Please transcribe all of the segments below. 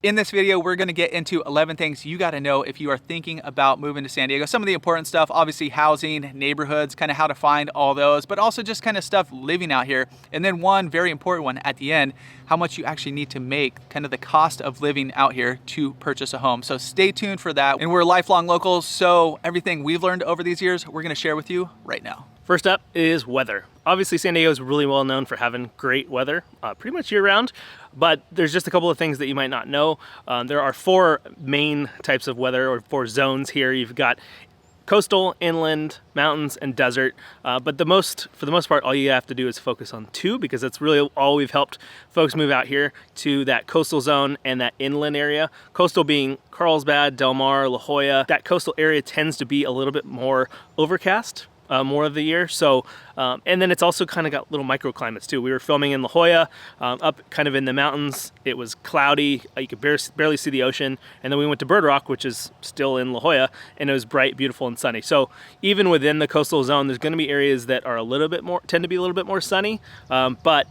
In this video, we're gonna get into 11 things you gotta know if you are thinking about moving to San Diego. Some of the important stuff, obviously housing, neighborhoods, kind of how to find all those, but also just kind of stuff living out here. And then one very important one at the end, how much you actually need to make, kind of the cost of living out here to purchase a home. So stay tuned for that. And we're lifelong locals, so everything we've learned over these years, we're gonna share with you right now. First up is weather. Obviously, San Diego is really well known for having great weather pretty much year round, but there's just a couple of things that you might not know. There are four main types of weather, or four zones here. You've got coastal, inland, mountains, and desert. But for the most part, all you have to do is focus on two, because that's really all we've helped folks move out here to, that coastal zone and that inland area. Coastal being Carlsbad, Del Mar, La Jolla. That coastal area tends to be a little bit more overcast. More of the year. So, and then it's also kind of got little microclimates too. We were filming in La Jolla, up kind of in the mountains. It was cloudy. You could barely see the ocean. And then we went to Bird Rock, which is still in La Jolla, and it was bright, beautiful, and sunny. So even within the coastal zone, there's going to be areas that are tend to be a little bit more sunny. But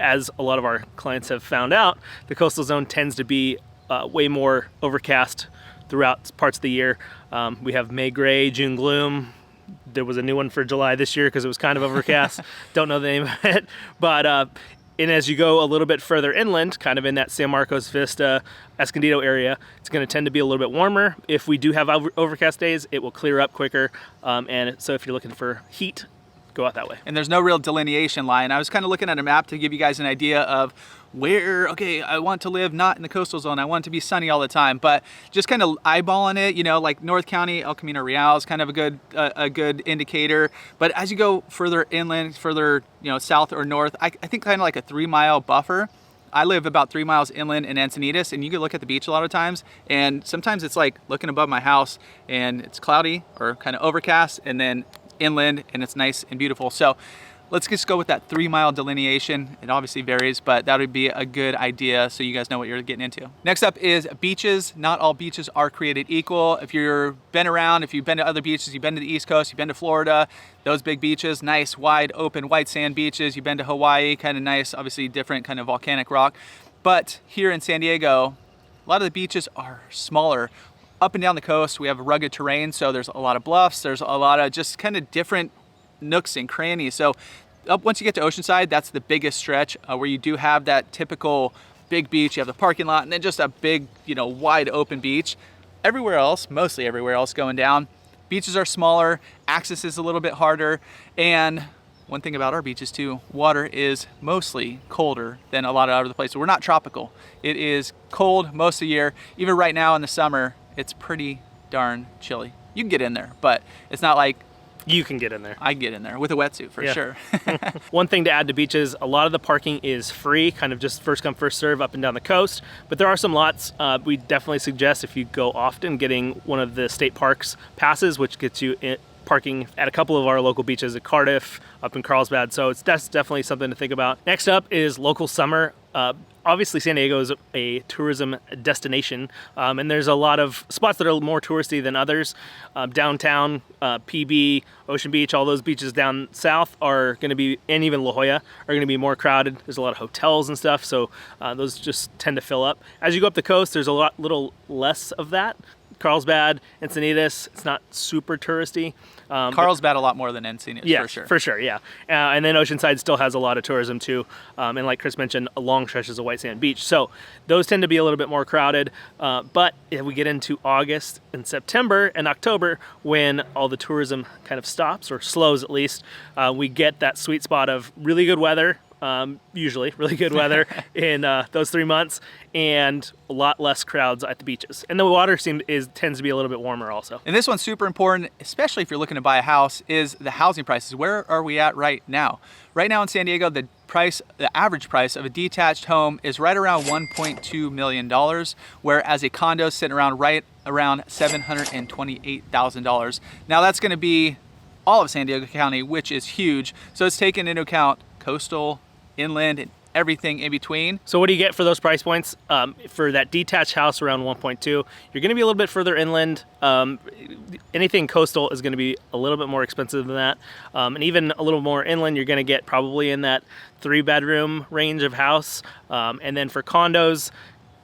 as a lot of our clients have found out, the coastal zone tends to be way more overcast throughout parts of the year. We have May gray, June gloom. There was a new one for July this year because it was kind of overcast. Don't know the name of it. But and as you go a little bit further inland, kind of in that San Marcos, Vista, Escondido area, it's going to tend to be a little bit warmer. If we do have overcast days, it will clear up quicker. And so if you're looking for heat, go out that way. And there's no real delineation line. I was kind of looking at a map to give you guys an idea of where, okay, I want to live not in the coastal zone. I want it to be sunny all the time, but just kind of eyeballing it, you know, like North County, El Camino Real is kind of a good indicator. But as you go further inland, further, you know, south or north, I think kind of like a 3-mile buffer. I live about 3 miles inland in Encinitas, and you can look at the beach a lot of times, and sometimes it's like looking above my house and it's cloudy or kind of overcast, and then inland and it's nice and beautiful. So let's just go with that 3-mile delineation. It obviously varies, but that would be a good idea so you guys know what you're getting into. Next up is beaches. Not all beaches are created equal. If you've been around, if you've been to other beaches, you've been to the East Coast, you've been to Florida, those big beaches, nice, wide open, white sand beaches. You've been to Hawaii, kind of nice, obviously different kind of volcanic rock. But here in San Diego, a lot of the beaches are smaller. Up and down the coast, we have rugged terrain, so there's a lot of bluffs, there's a lot of just kind of different nooks and crannies. So once you get to Oceanside, that's the biggest stretch where you do have that typical big beach. You have the parking lot and then just a big, you know, wide open beach. Everywhere else, mostly everywhere else going down, beaches are smaller, access is a little bit harder, and one thing about our beaches too, water is mostly colder than a lot of other places. We're not tropical. It is cold most of the year. Even right now in the summer, it's pretty darn chilly. You can get in there, but it's not like you can get in there. I can get in there with a wetsuit for sure. One thing to add to beaches, a lot of the parking is free, kind of just first come, first serve up and down the coast. But there are some lots. We definitely suggest, if you go often, getting one of the state parks passes, which gets you parking at a couple of our local beaches at Cardiff, up in Carlsbad. So that's definitely something to think about. Next up is local summer. Obviously, San Diego is a tourism destination, and there's a lot of spots that are more touristy than others. Downtown, PB, Ocean Beach, all those beaches down south are going to be, and even La Jolla, are going to be more crowded. There's a lot of hotels and stuff, so those just tend to fill up. As you go up the coast, there's a little less of that. Carlsbad, Encinitas, it's not super touristy. Carlsbad a lot more than Encinitas, yeah, for sure. For sure, yeah. And then Oceanside still has a lot of tourism too. And like Chris mentioned, long stretches of white sand beach. So those tend to be a little bit more crowded. But if we get into August and September and October, when all the tourism kind of stops, or slows at least, we get that sweet spot of really good weather. Usually really good weather in those 3 months, and a lot less crowds at the beaches. And the water tends to be a little bit warmer also. And this one's super important, especially if you're looking to buy a house, is the housing prices. Where are we at right now? Right now in San Diego, the average price of a detached home is right around $1.2 million, whereas a condo is sitting around $728,000. Now that's gonna be all of San Diego County, which is huge. So it's taken into account coastal, inland, and everything in between. So what do you get for those price points? For that detached house around 1.2, you're gonna be a little bit further inland. Anything coastal is gonna be a little bit more expensive than that. And even a little more inland, you're gonna get probably in that 3-bedroom range of house. And then for condos,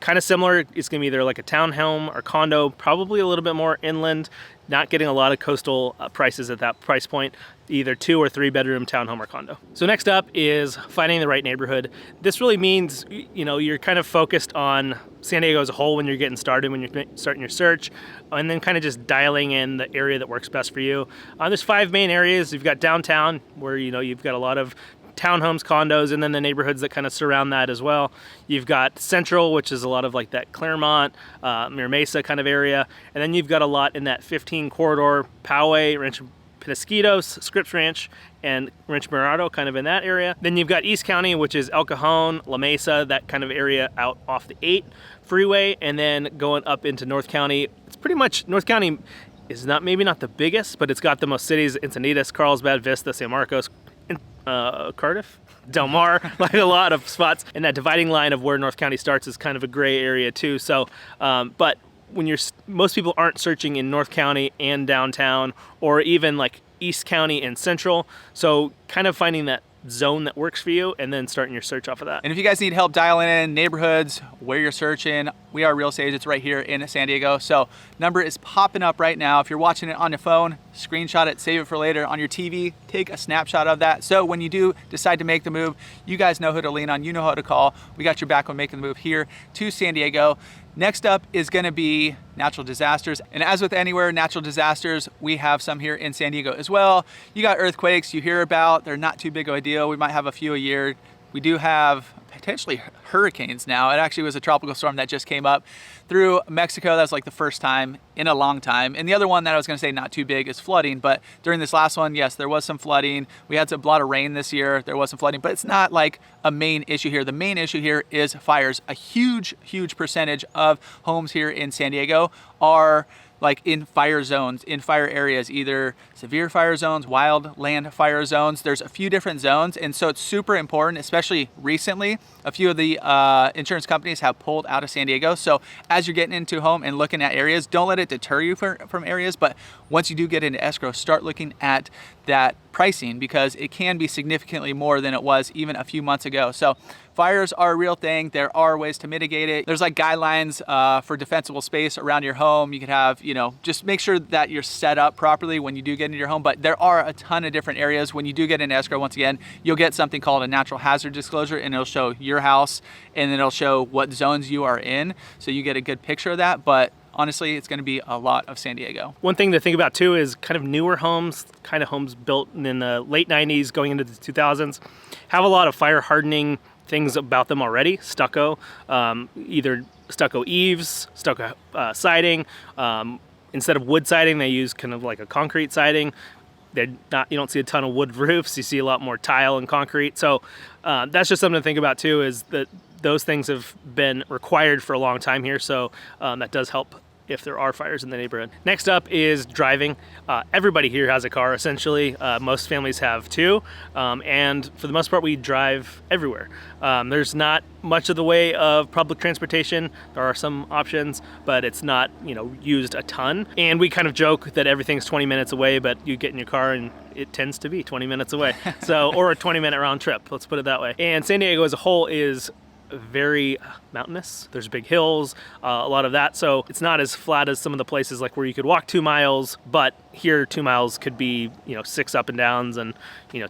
kind of similar. It's going to be either like a townhome or condo, probably a little bit more inland, not getting a lot of coastal prices at that price point, either 2 or 3 bedroom townhome or condo. So next up is finding the right neighborhood. This really means, you know, you're kind of focused on San Diego as a whole when you're getting started, when you're starting your search, and then kind of just dialing in the area that works best for you. There's 5 main areas. You've got downtown, where, you know, you've got a lot of townhomes, condos, and then the neighborhoods that kind of surround that as well. You've got Central, which is a lot of like that Claremont, Mira Mesa kind of area. And then you've got a lot in that 15 corridor, Poway, Rancho Penasquitos, Scripps Ranch, and Rancho Mirado, kind of in that area. Then you've got East County, which is El Cajon, La Mesa, that kind of area out off the 8 freeway. And then going up into North County, it's pretty much, North County is maybe not the biggest, but it's got the most cities: Encinitas, Carlsbad, Vista, San Marcos, Cardiff, Del Mar, like a lot of spots. And that dividing line of where North County starts is kind of a gray area too. So, but when most people aren't searching in North County and downtown, or even like East County and Central. So kind of finding that zone that works for you and then starting your search off of that. And if you guys need help dialing in neighborhoods, where you're searching, we are Real Estate Agents right here in San Diego. So number is popping up right now. If you're watching it on your phone, screenshot it, save it for later. On your TV, take a snapshot of that. So when you do decide to make the move, you guys know who to lean on, you know who to call. We got your back when making the move here to San Diego. Next up is gonna be natural disasters. And as with anywhere, natural disasters, we have some here in San Diego as well. You got earthquakes you hear about, they're not too big of a deal. We might have a few a year. We do have potentially hurricanes now. It actually was a tropical storm that just came up through Mexico. That was like the first time in a long time. And the other one that I was gonna say not too big is flooding, but during this last one, yes, there was some flooding. We had a lot of rain this year. There was some flooding, but it's not like a main issue here. The main issue here is fires. A huge percentage of homes here in San Diego are like in fire zones, in fire areas, either severe fire zones, wild land fire zones. There's a few different zones. And so it's super important, especially recently, a few of the insurance companies have pulled out of San Diego. So as you're getting into a home and looking at areas, don't let it deter you from areas. But once you do get into escrow, start looking at that pricing, because it can be significantly more than it was even a few months ago. So fires are a real thing. There are ways to mitigate it. There's like guidelines for defensible space around your home. You could have, you know, just make sure that you're set up properly when you do get into your home. But there are a ton of different areas. When you do get into escrow, once again, you'll get something called a natural hazard disclosure, and it'll show your house, and then it'll show what zones you are in. So you get a good picture of that. But honestly, it's going to be a lot of San Diego. One thing to think about too is kind of newer homes, kind of homes built in the late 90s going into the 2000s, have a lot of fire hardening things about them already. Stucco, either stucco eaves, stucco siding. Instead of wood siding, they use kind of like a concrete siding. You don't see a ton of wood roofs. You see a lot more tile and concrete. So that's just something to think about too, is that those things have been required for a long time here. So that does help if there are fires in the neighborhood. Next up is driving. Everybody here has a car, essentially. Most families have two. And for the most part, we drive everywhere. There's not much of the way of public transportation. There are some options, but it's not, used a ton. And we kind of joke that everything's 20 minutes away, but you get in your car and it tends to be 20 minutes away. So, or a 20-minute round trip, let's put it that way. And San Diego as a whole is very mountainous. There's big hills, a lot of that. So it's not as flat as some of the places like where you could walk 2 miles, but here 2 miles could be, 6 up and downs and,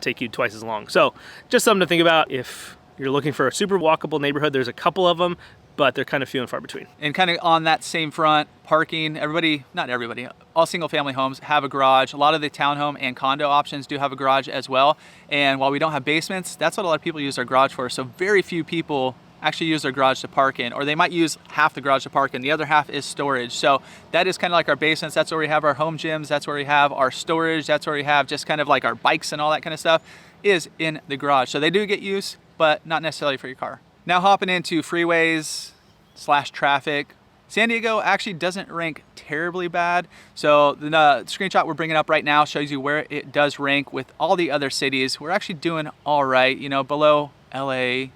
take you twice as long. So just something to think about if you're looking for a super walkable neighborhood. There's a couple of them, but they're kind of few and far between. And kind of on that same front, parking, not everybody, all single family homes have a garage. A lot of the townhome and condo options do have a garage as well. And while we don't have basements, that's what a lot of people use their garage for. So very few people actually use their garage to park in, or they might use half the garage to park in. The other half is storage. So that is kind of like our basements. That's where we have our home gyms. That's where we have our storage. That's where we have just kind of like our bikes and all that kind of stuff is in the garage. So they do get use, but not necessarily for your car. Now hopping into freeways / traffic. San Diego actually doesn't rank terribly bad. So the screenshot we're bringing up right now shows you where it does rank with all the other cities. We're actually doing all right, below LA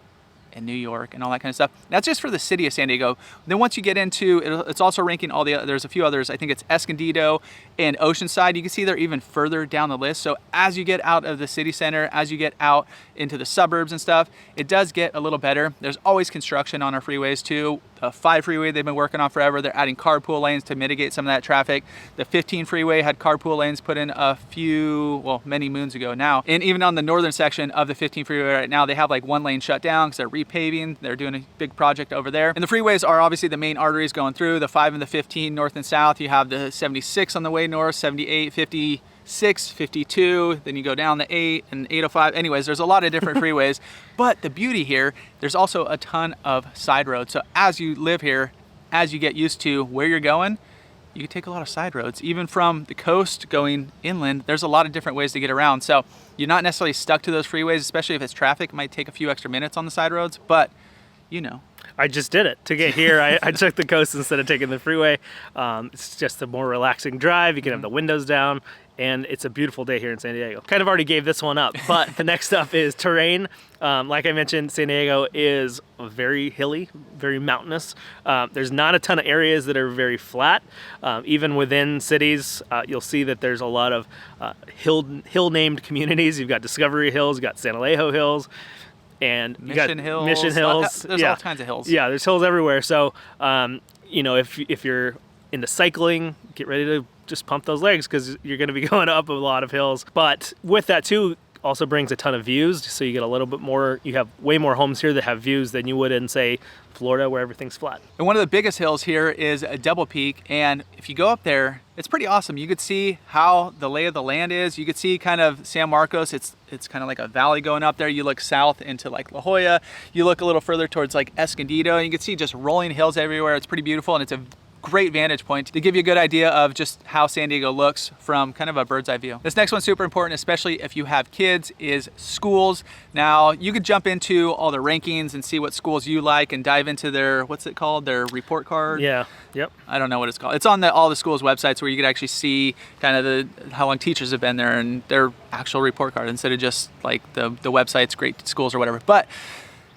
and New York and all that kind of stuff. That's just for the city of San Diego. Then once you get into, it's also ranking all there's a few others. I think it's Escondido and Oceanside. You can see they're even further down the list. So as you get out of the city center, as you get out into the suburbs and stuff, it does get a little better. There's always construction on our freeways too. a 5 freeway they've been working on forever. They're adding carpool lanes to mitigate some of that traffic. The 15 freeway had carpool lanes put in a few, well, many moons ago now. And even on the northern section of the 15 freeway right now, they have like 1 lane shut down because they're repaving. They're doing a big project over there. And the freeways are obviously the main arteries going through, the 5 and the 15 north and south. You have the 76 on the way north, 78, 56, 52, then you go down the 8 and 805. Anyways, there's a lot of different freeways, but the beauty here, there's also a ton of side roads. So as you live here, as you get used to where you're going, you can take a lot of side roads. Even from the coast going inland, there's a lot of different ways to get around. So you're not necessarily stuck to those freeways, especially if it's traffic. It might take a few extra minutes on the side roads, but you know. I just did it. To get here, I took the coast instead of taking the freeway. It's just a more relaxing drive. You can have the windows down, and it's a beautiful day here in San Diego. Kind of already gave this one up, but the next up is terrain. Like I mentioned, San Diego is very hilly, very mountainous. There's not a ton of areas that are very flat. Even within cities, you'll see that there's a lot of hill-named communities. You've got Discovery Hills, you've got San Alejo Hills, and Mission Hills. Mission Hills. There's all kinds of hills. Yeah, there's hills everywhere. So, you know, if you're into cycling, get ready to just pump those legs because you're going to be going up a lot of hills. But with that too, also brings a ton of views. So you get a little bit more, you have way more homes here that have views than you would in, say, Florida where everything's flat. And one of the biggest hills here is a Double Peak. And if you go up there, it's pretty awesome. You could see how the lay of the land is. You could see kind of San Marcos. It's kind of like a valley going up there. You look south into like La Jolla. You look a little further towards like Escondido. And you can see just rolling hills everywhere. It's pretty beautiful. And it's a great vantage point to give you a good idea of just how San Diego looks from kind of a bird's eye view. This next one's super important, especially if you have kids, is schools. Now you could jump into all the rankings and see what schools you like and dive into their, what's it called? Their report card? Yeah, yep. I don't know what it's called. It's on all the schools' websites where you could actually see kind of how long teachers have been there and their actual report card instead of just like the websites, great schools or whatever. But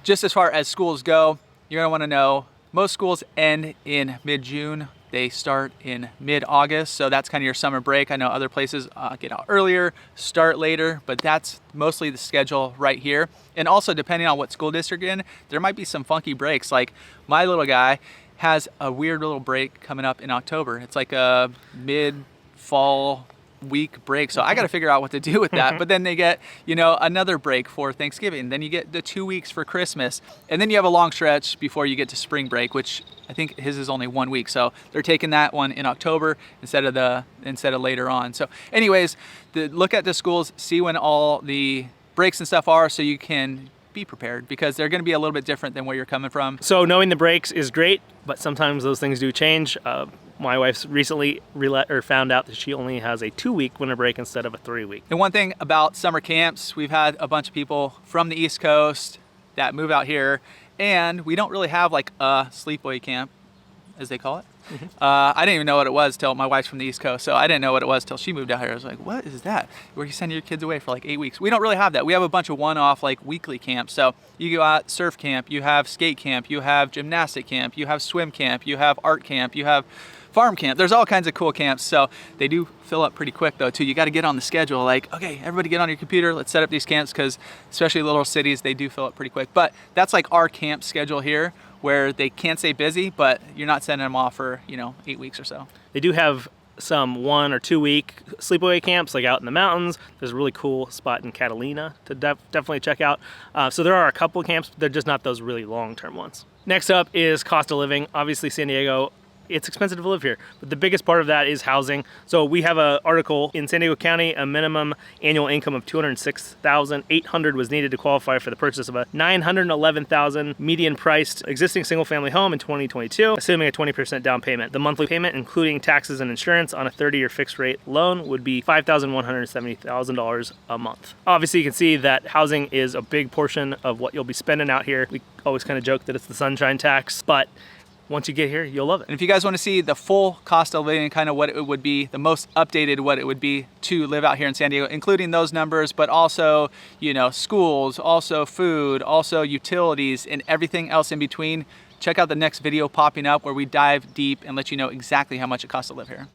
just as far as schools go, you're gonna wanna know most schools end in mid-June. They start in mid-August, so that's kind of your summer break. I know other places get out earlier, start later, but that's mostly the schedule right here. And also, depending on what school district you're in, there might be some funky breaks. Like my little guy has a weird little break coming up in October. It's like a mid-fall week break, so I got to figure out what to do with that. But then they get, you know, another break for Thanksgiving, then you get the 2 weeks for Christmas, and then you have a long stretch before you get to spring break, which I think his is only 1 week, so they're taking that one in October instead of later on. So anyways, look at the schools, see when all the breaks and stuff are, so you can be prepared, because they're going to be a little bit different than where you're coming from. So knowing the breaks is great, but sometimes those things do change. My wife's recently found out that she only has a 2-week winter break instead of a 3-week. And one thing about summer camps, we've had a bunch of people from the East Coast that move out here, and we don't really have like a sleepaway camp, as they call it. I didn't even know what it was till my wife's from the East Coast, so I didn't know what it was till she moved out here. I was like, what is that? Where you send your kids away for like 8 weeks? We don't really have that. We have a bunch of one-off like weekly camps. So you go out surf camp, you have skate camp, you have gymnastic camp, you have swim camp, you have art camp, you have farm camp. There's all kinds of cool camps. So they do fill up pretty quick though too. You got to get on the schedule. Like, okay, everybody get on your computer. Let's set up these camps, because especially little cities, they do fill up pretty quick. But that's like our camp schedule here, where they can't stay busy, but you're not sending them off for, 8 weeks or so. They do have some 1 or 2 week sleepaway camps, like out in the mountains. There's a really cool spot in Catalina to definitely check out. So there are a couple of camps, but they're just not those really long-term ones. Next up is cost of living. Obviously, San Diego, it's expensive to live here, but the biggest part of that is housing. So we have an article in San Diego County, a minimum annual income of $206,800 was needed to qualify for the purchase of a $911,000 median priced existing single family home in 2022, assuming a 20% down payment. The monthly payment, including taxes and insurance on a 30-year fixed rate loan, would be $5,170,000 a month. Obviously, you can see that housing is a big portion of what you'll be spending out here. We always kind of joke that it's the sunshine tax, but once you get here, you'll love it. And if you guys want to see the full cost of living, kind of what it would be, the most updated what it would be to live out here in San Diego, including those numbers, but also, schools, also food, also utilities, and everything else in between, check out the next video popping up where we dive deep and let you know exactly how much it costs to live here.